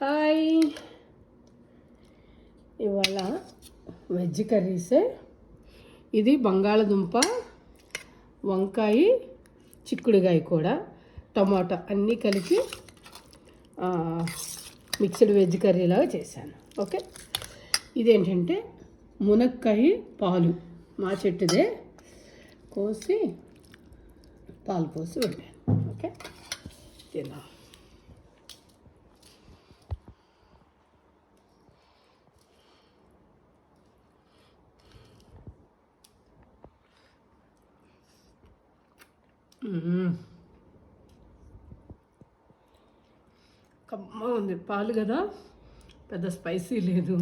Hi, ఇవాళ veg కర్రీసే. ఇది బంగాళదుంప, వంకాయ, చిక్కుడుగాయ కూడా, టమాటా అన్నీ కలిపి మిక్స్డ్ వెజ్ కర్రీలాగా చేశాను. ఓకే, ఇదేంటంటే మునక్కాయ పాలు మా చెట్టుదే కోసి పాలు పోసి వండాను. ఓకే, తిన్నా. కమ్మగా ఉంది, పాలు కదా, పెద్ద స్పైసీ లేదు,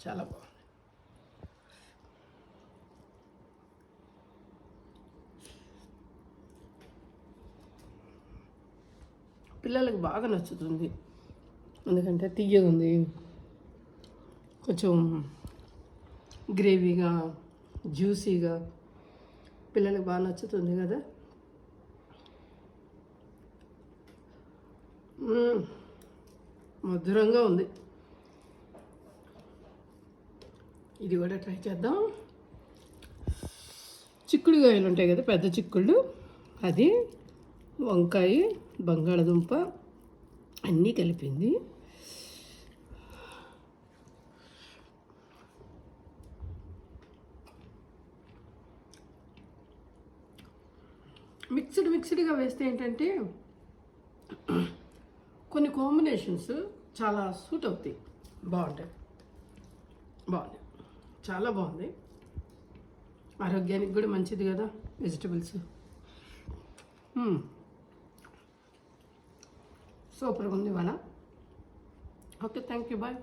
చాలా బాగుంది. పిల్లలకు బాగా నచ్చుతుంది, ఎందుకంటే తీయగా ఉంది, కొంచెం గ్రేవీగా, జ్యూసీగా, పిల్లలకు బాగా నచ్చుతుంది కదా. మధురంగా ఉంది. ఇది కూడా ట్రై చేద్దాం. చిక్కుడుకాయలు ఉంటాయి కదా, పెద్ద చిక్కుళ్ళు, అది వంకాయ, బంగాళదుంప అన్నీ కలిపింది. మిక్స్డ్గా వేస్తే ఏంటంటే కొన్ని కాంబినేషన్స్ చాలా సూట్ అవుతాయి, బాగుంటాయి, చాలా బాగుంది. ఆరోగ్యానికి కూడా మంచిది కదా వెజిటబుల్స్. సూపర్గా ఉంది ఇవాళ. Okay, thank you, bye.